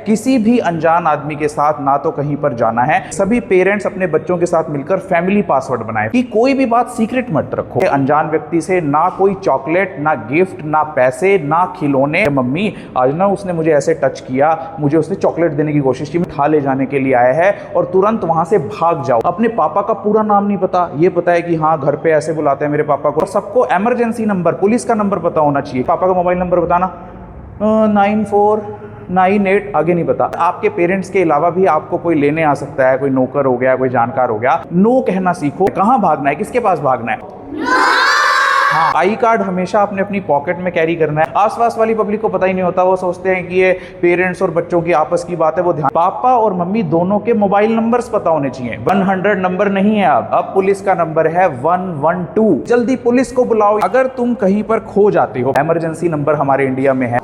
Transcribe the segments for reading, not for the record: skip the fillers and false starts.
किसी भी अनजान आदमी के साथ ना तो कहीं पर जाना है। सभी पेरेंट्स अपने बच्चों के साथ मिलकर फैमिली पासवर्ड बनाएं कि कोई भी बात सीक्रेट मत रखो। अनजान व्यक्ति से ना कोई चॉकलेट, ना गिफ्ट, ना पैसे, ना खिलौने। मम्मी आज ना उसने मुझे ऐसे टच किया, मुझे उसने चॉकलेट देने की कोशिश की, उठा ले जाने के लिए आया है और तुरंत वहां से भाग जाओ। अपने पापा का पूरा नाम नहीं पता, ये पता है कि हाँ घर पे ऐसे बुलाते हैं मेरे पापा को। सबको इमरजेंसी नंबर, पुलिस का नंबर पता होना चाहिए। पापा का मोबाइल नंबर बताना 9498, आगे नहीं पता। आपके पेरेंट्स के अलावा भी आपको कोई लेने आ सकता है, कोई नौकर हो गया, कोई जानकार हो गया। नो कहना सीखो। कहां भागना है, किसके पास भागना है? हाँ, आई कार्ड हमेशा अपने अपनी पॉकेट में कैरी करना है। आसपास वाली पब्लिक को पता ही नहीं होता, वो सोचते हैं कि ये पेरेंट्स और बच्चों की आपस की बात है, वो ध्यान। पापा और मम्मी दोनों के मोबाइल नंबर्स पता होने चाहिए। 100 नंबर नहीं है, अब पुलिस का नंबर है 112। जल्दी पुलिस को बुलाओ अगर तुम कहीं पर खो जाते हो। इमरजेंसी नंबर हमारे इंडिया में है।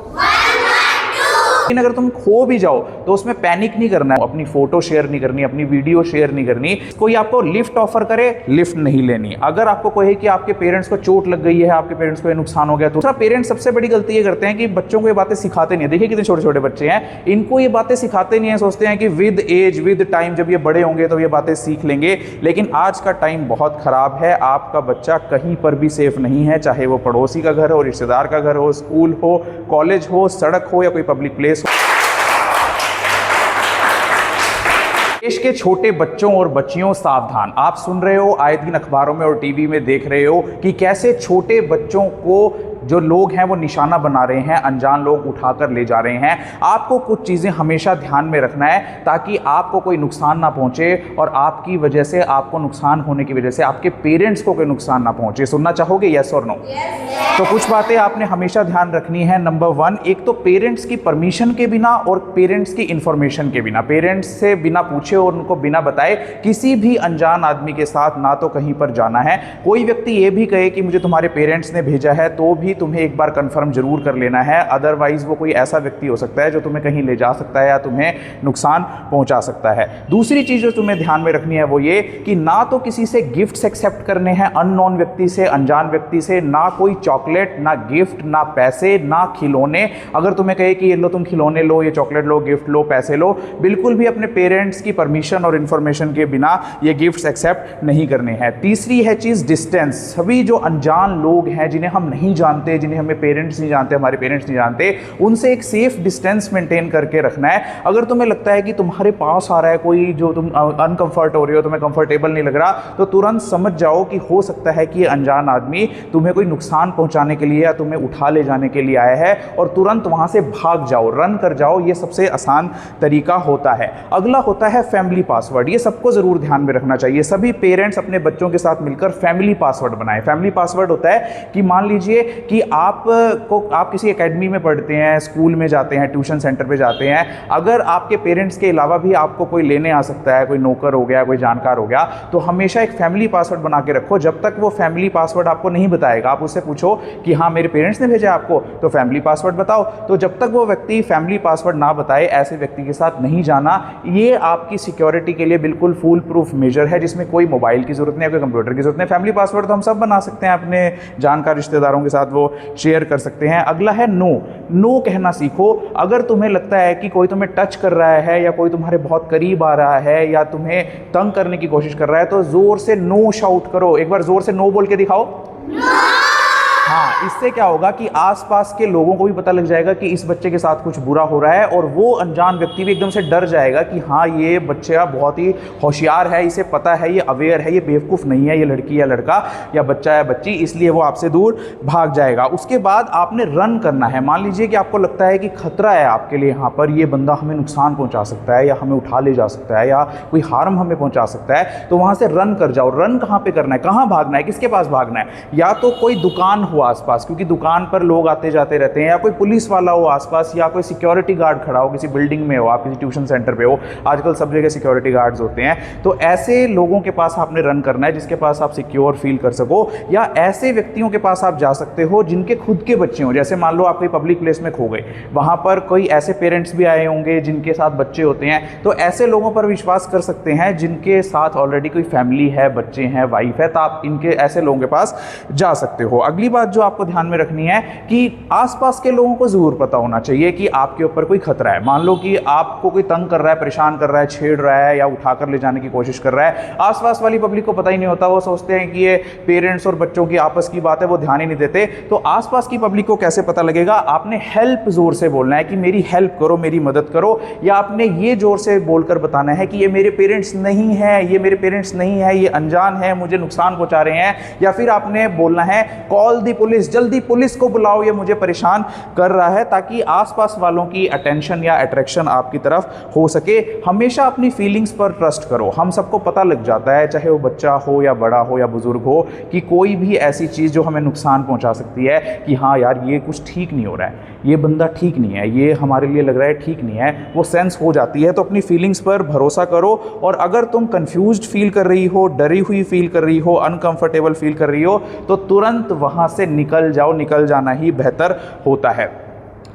लेकिन अगर तुम खो भी जाओ तो उसमें पैनिक नहीं करना है, अपनी फोटो शेयर नहीं करनी, अपनी वीडियो शेयर नहीं करनी। कोई आपको लिफ्ट ऑफर करे, लिफ्ट नहीं लेनी। अगर आपको कहे कि आपके पेरेंट्स को चोट लग गई है, आपके पेरेंट्स को ये नुकसान हो गया, तो दूसरा पेरेंट्स सबसे बड़ी गलती ये करते हैं कि बच्चों को ये बातें सिखाते नहीं है। देखिए कितने छोटे छोटे बच्चे हैं, इनको ये बातें सिखाते नहीं है। सोचते हैं कि विद एज, विद टाइम जब ये बड़े होंगे तो ये बातें सीख लेंगे। लेकिन आज का टाइम बहुत खराब है। आपका बच्चा कहीं पर भी सेफ नहीं है, चाहे वो पड़ोसी का घर हो, रिश्तेदार का घर हो, स्कूल हो, कॉलेज हो, सड़क हो या कोई पब्लिक प्लेस हो। देश के छोटे बच्चों और बच्चियों सावधान। आप सुन रहे हो आए दिन अखबारों में और टीवी में देख रहे हो कि कैसे छोटे बच्चों को जो लोग हैं वो निशाना बना रहे हैं, अनजान लोग उठाकर ले जा रहे हैं। आपको कुछ चीज़ें हमेशा ध्यान में रखना है ताकि आपको कोई नुकसान ना पहुंचे और आपकी वजह से, आपको नुकसान होने की वजह से आपके पेरेंट्स को कोई नुकसान ना पहुंचे। सुनना चाहोगे यस और नो? तो कुछ बातें आपने हमेशा ध्यान रखनी है। नंबर 1, एक तो पेरेंट्स की परमिशन के बिना और पेरेंट्स की इंफॉर्मेशन के बिना, पेरेंट्स से बिना पूछे और उनको बिना बताए किसी भी अनजान आदमी के साथ ना तो कहीं पर जाना है। कोई व्यक्ति ये भी कहे कि मुझे तुम्हारे पेरेंट्स ने भेजा है तो भी तुम्हें एक बार कंफर्म जरूर कर लेना है, अदरवाइज वो कोई ऐसा व्यक्ति हो सकता है जो तुम्हें कहीं ले जा सकता है या तुम्हें नुकसान पहुंचा सकता है। दूसरी चीज जो तुम्हें ध्यान में रखनी है वो ये कि ना तो किसी से गिफ्ट्स एक्सेप्ट करने हैं, अननोन व्यक्ति से, अनजान व्यक्ति से, ना कोई चॉकलेट, ना गिफ्ट, ना पैसे, ना खिलौने। अगर तुम्हें कहे कि ये लो तुम खिलौने लो, ये चॉकलेट लो, गिफ्ट लो, पैसे लो, बिल्कुल भी अपने पेरेंट्स की परमिशन और इंफॉर्मेशन के बिना ये गिफ्ट्स एक्सेप्ट नहीं करने हैं। तीसरी है चीज डिस्टेंस। सभी जो अनजान लोग हैं जिन्हें हम नहीं जानते, जिन्हें हमें पेरेंट्स नहीं जानते, हमारे पेरेंट्स नहीं जानते, उनसे एक सेफ डिस्टेंस मेंटेन करके रखना है। अगर तुम्हें लगता है कि तुम्हारे पास आ रहा है कोई जो तुम अनकंफर्ट हो रहे हो, तुम्हें कंफर्टेबल नहीं लग रहा, तो तुरंत समझ जाओ कि हो सकता है कि ये अनजान आदमी तुम्हें कोई नुकसान पहुंचाने के लिए या तुम्हें उठा ले जाने के लिए आया है और तुरंत वहां से भाग जाओ, रन कर जाओ। ये सबसे आसान तरीका होता है। अगला होता है फैमिली पासवर्ड। ये सबको जरूर ध्यान में रखना चाहिए। सभी पेरेंट्स अपने बच्चों के साथ मिलकर फैमिली पासवर्ड बनाएं। फैमिली पासवर्ड होता है कि मान लीजिए कि आप किसी एकेडमी में पढ़ते हैं, स्कूल में जाते हैं, ट्यूशन सेंटर पे जाते हैं, अगर आपके पेरेंट्स के अलावा भी आपको कोई लेने आ सकता है, कोई नौकर हो गया, कोई जानकार हो गया, तो हमेशा एक फैमिली पासवर्ड बना के रखो। जब तक वो फैमिली पासवर्ड आपको नहीं बताएगा, आप उससे पूछो कि हाँ मेरे पेरेंट्स ने भेजा आपको, तो फैमिली पासवर्ड बताओ। तो जब तक वो व्यक्ति फैमिली पासवर्ड ना बताए, ऐसे व्यक्ति के साथ नहीं जाना। ये आपकी सिक्योरिटी के लिए बिल्कुल फुल प्रूफ मेजर है, जिसमें कोई मोबाइल की जरूरत नहीं है, कोई कंप्यूटर की जरूरत नहीं। फैमिली पासवर्ड तो हम सब बना सकते हैं, अपने जानकार रिश्तेदारों के साथ वो शेयर कर सकते हैं। अगला है नो। नो कहना सीखो। अगर तुम्हें लगता है कि कोई तुम्हें टच कर रहा है या कोई तुम्हारे बहुत करीब आ रहा है या तुम्हें तंग करने की कोशिश कर रहा है, तो जोर से नो शाउट करो। एक बार जोर से नो बोल के दिखाओ। हाँ, इससे क्या होगा कि आसपास के लोगों को भी पता लग जाएगा कि इस बच्चे के साथ कुछ बुरा हो रहा है और वो अनजान व्यक्ति भी एकदम से डर जाएगा कि हाँ ये बच्चा बहुत ही होशियार है, इसे पता है, ये अवेयर है, ये बेवकूफ़ नहीं है, ये लड़की या लड़का या बच्चा या बच्ची, इसलिए वो आपसे दूर भाग जाएगा। उसके बाद आपने रन करना है। मान लीजिए कि आपको लगता है कि खतरा है आपके लिए, यहाँ पर ये बंदा हमें नुकसान पहुँचा सकता है या हमें उठा ले जा सकता है या कोई हार्म हमें पहुँचा सकता है, तो वहाँ से रन कर जाओ। रन कहाँ पर करना है, कहाँ भागना है, किसके पास भागना है? या तो कोई दुकान हो आसपास, क्योंकि दुकान पर लोग आते जाते रहते हैं, या कोई पुलिस वाला हो आसपास, या कोई सिक्योरिटी गार्ड खड़ा हो, किसी बिल्डिंग में हो, आप किसी ट्यूशन सेंटर पे हो, आजकल सब जगह सिक्योरिटी गार्ड्स होते हैं। तो ऐसे लोगों के पास आपने रन करना है जिसके पास आप सिक्योर फील कर सको, या ऐसे व्यक्तियों के पास आप जा सकते हो जिनके खुद के बच्चे हों। जैसे मान लो आप कोई पब्लिक प्लेस में खो गए, वहां पर कोई ऐसे पेरेंट्स भी आए होंगे जिनके साथ बच्चे होते हैं, तो ऐसे लोगों पर विश्वास कर सकते हैं जिनके साथ ऑलरेडी कोई फैमिली है, बच्चे हैं, वाइफ है, तो आप इनके ऐसे लोगों के पास जा सकते हो। अगली बात जो आपको आपको ध्यान में रखनी है कि आसपास के लोगों को ज़रूर पता होना चाहिए कि आपके ऊपर कोई खतरा है। मान लो कि आपको कोई तंग कर रहा है, परेशान कर रहा है, छेड़ रहा है या उठाकर ले जाने की कोशिश कर रहा है, आसपास वाली पब्लिक को पता ही नहीं होता, वो सोचते हैं कि ये पेरेंट्स और बच्चों की आपस की बात है, वो ध्यान ही नहीं देते। तो आसपास की पब्लिक को कैसे पता लगेगा? आपने हेल्प जोर से बोलना है कि मेरी हेल्प करो, मेरी मदद करो, या आपने ये जोर से बोलकर बताना है कि ये मेरे पेरेंट्स नहीं है, ये मेरे पेरेंट्स नहीं है, ये अनजान है, मुझे नुकसान पहुंचा रहे हैं। या फिर आपने बोलना है कॉल दी पुलिस, जल्दी पुलिस को बुलाओ, ये मुझे परेशान कर रहा है, ताकि आसपास वालों की अटेंशन या अट्रैक्शन आपकी तरफ हो सके। हमेशा अपनी फीलिंग्स पर ट्रस्ट करो। हम सबको पता लग जाता है, चाहे वो बच्चा हो या बड़ा हो या बुजुर्ग हो, कि कोई भी ऐसी चीज़ जो हमें नुकसान पहुंचा सकती है कि हाँ यार ये कुछ ठीक नहीं हो रहा है, ये बंदा ठीक नहीं है, ये हमारे लिए लग रहा है ठीक नहीं है, वो सेंस हो जाती है। तो अपनी फीलिंग्स पर भरोसा करो। और अगर तुम कंफ्यूज्ड फील कर रही हो, डरी हुई फील कर रही हो, अनकंफर्टेबल फील कर रही हो, तो तुरंत वहाँ से निकल जाओ। निकल जाना ही बेहतर होता है।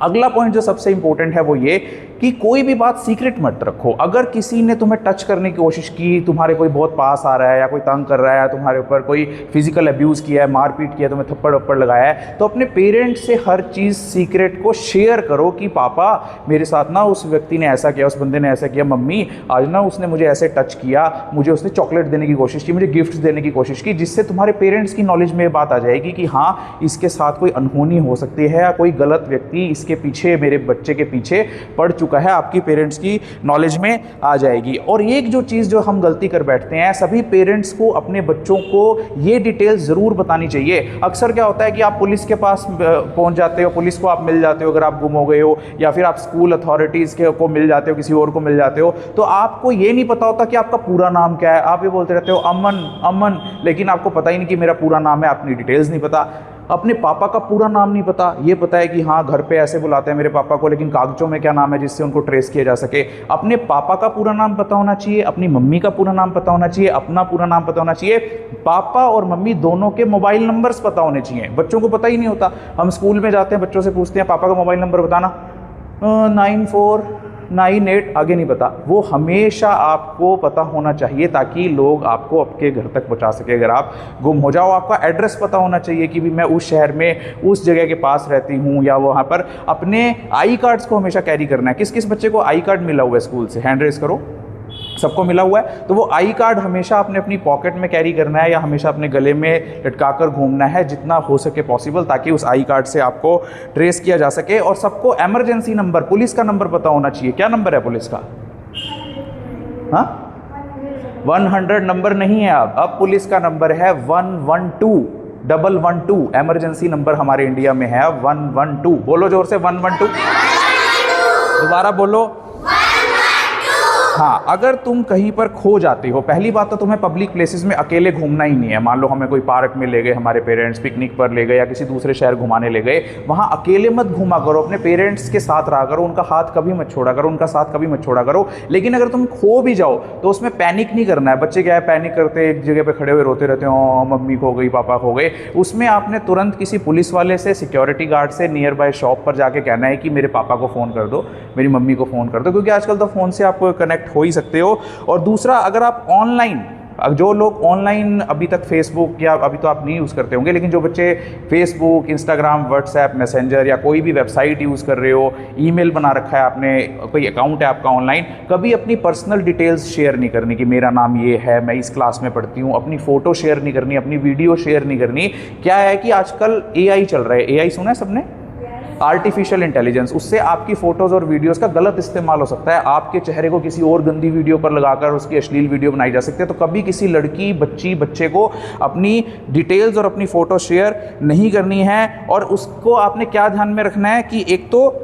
अगला पॉइंट जो सबसे इंपॉर्टेंट है वो ये कि कोई भी बात सीक्रेट मत रखो। अगर किसी ने तुम्हें टच करने की कोशिश की, तुम्हारे कोई बहुत पास आ रहा है या कोई तंग कर रहा है, तुम्हारे ऊपर कोई फिजिकल अब्यूज़ किया है, मारपीट किया, तुम्हें थप्पड़ वप्पड़ लगाया है, तो अपने पेरेंट्स से हर चीज़ सीक्रेट को शेयर करो कि पापा मेरे साथ ना उस व्यक्ति ने ऐसा किया, उस बंदे ने ऐसा किया, मम्मी आज ना उसने मुझे ऐसे टच किया, मुझे उसने चॉकलेट देने की कोशिश की, मुझे गिफ्ट देने की कोशिश की। जिससे तुम्हारे पेरेंट्स की नॉलेज में बात आ जाएगी कि हाँ इसके साथ कोई अनहोनी हो सकती है या कोई गलत व्यक्ति इसके पीछे, मेरे बच्चे के पीछे पड़ चुका है। आपकी पेरेंट्स की नॉलेज में आ जाएगी। और एक जो चीज़ जो हम गलती कर बैठते हैं, सभी पेरेंट्स को अपने बच्चों को ये डिटेल्स ज़रूर बतानी चाहिए। अक्सर क्या होता है कि आप पुलिस के पास पहुंच जाते हो, पुलिस को आप मिल जाते हो अगर आप गुम हो गए हो, या फिर आप स्कूल अथॉरिटीज़ के को मिल जाते हो, किसी और को मिल जाते हो, तो आपको ये नहीं पता होता कि आपका पूरा नाम क्या है। आप ये बोलते रहते हो अमन अमन, लेकिन आपको पता ही नहीं कि मेरा पूरा नाम है, अपनी डिटेल्स नहीं पता। अपने पापा का पूरा नाम नहीं पता, ये पता है कि हाँ घर पे ऐसे बुलाते हैं मेरे पापा को, लेकिन कागजों में क्या नाम है जिससे उनको ट्रेस किया जा सके। अपने पापा का पूरा नाम पता होना चाहिए, अपनी मम्मी का पूरा नाम पता होना चाहिए, अपना पूरा नाम पता होना चाहिए। पापा और मम्मी दोनों के मोबाइल नंबर्स पता होने चाहिए। बच्चों को पता ही नहीं होता। हम स्कूल में जाते हैं, बच्चों से पूछते हैं पापा का मोबाइल नंबर बताना, 9498, आगे नहीं पता। वो हमेशा आपको पता होना चाहिए ताकि लोग आपको आपके घर तक पहुंचा सके। अगर आप गुम हो जाओ, आपका एड्रेस पता होना चाहिए कि भी मैं उस शहर में उस जगह के पास रहती हूँ, या वहाँ पर अपने आई कार्ड्स को हमेशा कैरी करना है। किस किस बच्चे को आई कार्ड मिला हुआ है स्कूल से, हैंड रेस करो। सबको मिला हुआ है, तो वो आई कार्ड हमेशा आपने अपनी पॉकेट में कैरी करना है या हमेशा अपने गले में लटकाकर घूमना है जितना हो सके पॉसिबल, ताकि उस आई कार्ड से आपको ट्रेस किया जा सके। और सबको इमरजेंसी नंबर, पुलिस का नंबर पता होना चाहिए। क्या नंबर है पुलिस का? हाँ, 100 नंबर नहीं है। अब पुलिस का नंबर है 112 इमरजेंसी नंबर हमारे इंडिया में है 112। बोलो जोर से 112। दोबारा बोलो। हाँ, अगर तुम कहीं पर खो जाती हो, पहली बात तो तुम्हें पब्लिक प्लेसेस में अकेले घूमना ही नहीं है। मान लो हमें कोई पार्क में ले गए, हमारे पेरेंट्स पिकनिक पर ले गए या किसी दूसरे शहर घुमाने ले गए, वहाँ अकेले मत घूमा करो, अपने पेरेंट्स के साथ रहा करो, उनका हाथ कभी मत छोड़ा करो, उनका साथ कभी मत छोड़ा करो। लेकिन अगर तुम खो भी जाओ तो उसमें पैनिक नहीं करना है। बच्चे क्या है, पैनिक करते एक जगह पर खड़े हुए रोते रहते हो, मम्मी खो गई, पापा खो गए। उसमें आपने तुरंत किसी पुलिस वाले से, सिक्योरिटी गार्ड से नियर बाय शॉप पर जाके कहना है कि मेरे पापा को फ़ोन कर दो, मेरी मम्मी को फ़ोन कर दो, क्योंकि आजकल तो फ़ोन से आप कनेक्ट हो ही सकते हो। और दूसरा, अगर आप ऑनलाइन, जो लोग ऑनलाइन अभी तक फेसबुक, या अभी तो आप नहीं यूज़ करते होंगे, लेकिन जो बच्चे फेसबुक, इंस्टाग्राम, व्हाट्सएप, मैसेंजर या कोई भी वेबसाइट यूज़ कर रहे हो, ईमेल बना रखा है आपने, कोई अकाउंट है आपका ऑनलाइन, कभी अपनी पर्सनल डिटेल्स शेयर नहीं करनी कि मेरा नाम ये है, मैं इस क्लास में पढ़ती हूँ। अपनी फ़ोटो शेयर नहीं करनी, अपनी वीडियो शेयर नहीं करनी। क्या है कि आजकल AI चल रहा है। AI सुना है सबने? Artificial intelligence. उससे आपकी फ़ोटोज़ और वीडियोज़ का गलत इस्तेमाल हो सकता है। आपके चेहरे को किसी और गंदी वीडियो पर लगाकर उसकी अश्लील वीडियो बनाई जा सकती है। तो कभी किसी लड़की, बच्चे को अपनी डिटेल्स और अपनी फ़ोटो शेयर नहीं करनी है। और उसको आपने क्या ध्यान में रखना है कि एक तो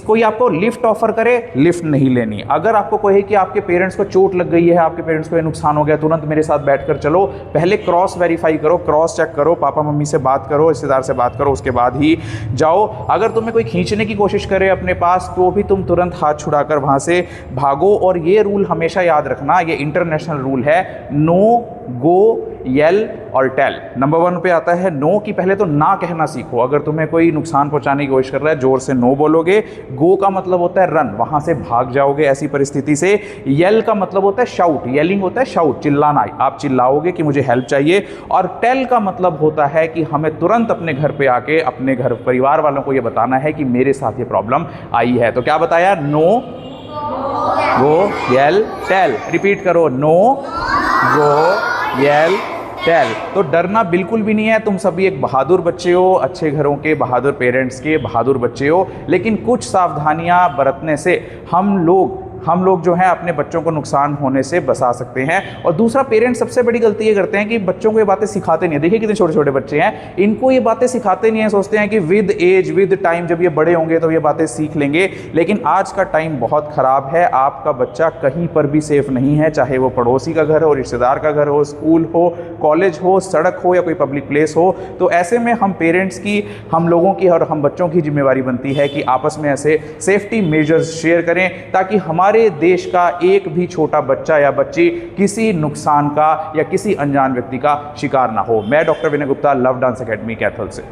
कोई आपको लिफ्ट ऑफर करे, लिफ्ट नहीं लेनी। अगर आपको कहे कि आपके पेरेंट्स को चोट लग गई है, आपके पेरेंट्स को ये नुकसान हो गया, तुरंत मेरे साथ बैठकर चलो, पहले क्रॉस वेरीफाई करो, क्रॉस चेक करो, पापा मम्मी से बात करो, रिश्तेदार से बात करो, उसके बाद ही जाओ। अगर तुम्हें कोई खींचने की कोशिश करे अपने पास, तो भी तुम तुरंत हाथ छुड़ाकर वहाँ से भागो। और ये रूल हमेशा याद रखना, ये इंटरनेशनल रूल है, नो गो येल और टेल। नंबर 1 पे आता है नो, कि पहले तो ना कहना सीखो। अगर तुम्हें कोई नुकसान पहुंचाने की कोशिश कर रहा है, जोर से नो बोलोगे। गो का मतलब होता है रन, वहां से भाग जाओगे ऐसी परिस्थिति से। येल का मतलब होता है शाउट, येलिंग होता है शाउट, चिल्लाना, आप चिल्लाओगे कि मुझे हेल्प चाहिए। और टेल का मतलब होता है कि हमें तुरंत अपने घर पे आके अपने घर परिवार वालों को ये बताना है कि मेरे साथ ये प्रॉब्लम आई है। तो क्या बताया? नो, गो, येल, टेल। रिपीट करो, नो, गो, येल, टेल। तो डरना बिल्कुल भी नहीं है, तुम सभी एक बहादुर बच्चे हो, अच्छे घरों के बहादुर पेरेंट्स के बहादुर बच्चे हो। लेकिन कुछ सावधानियां बरतने से हम लोग जो है अपने बच्चों को नुकसान होने से बचा सकते हैं। और दूसरा, पेरेंट्स सबसे बड़ी गलती ये करते हैं कि बच्चों को ये बातें सिखाते नहीं है। देखिए कितने छोटे छोटे बच्चे हैं, इनको ये बातें सिखाते नहीं है, सोचते हैं कि विद एज विद टाइम जब ये बड़े होंगे तो ये बातें सीख लेंगे। लेकिन आज का टाइम बहुत ख़राब है, आपका बच्चा कहीं पर भी सेफ नहीं है, चाहे वो पड़ोसी का घर हो, रिश्तेदार का घर हो, स्कूल हो, कॉलेज हो, सड़क हो या कोई पब्लिक प्लेस हो। तो ऐसे में हम पेरेंट्स की, हम लोगों की और हम बच्चों की जिम्मेवारी बनती है कि आपस में ऐसे सेफ्टी मेजर्स शेयर करें, ताकि हमारे देश का एक भी छोटा बच्चा या बच्ची किसी नुकसान का या किसी अनजान व्यक्ति का शिकार ना हो। मैं doctor Vinay Gupta, love dance academy Kaithal से।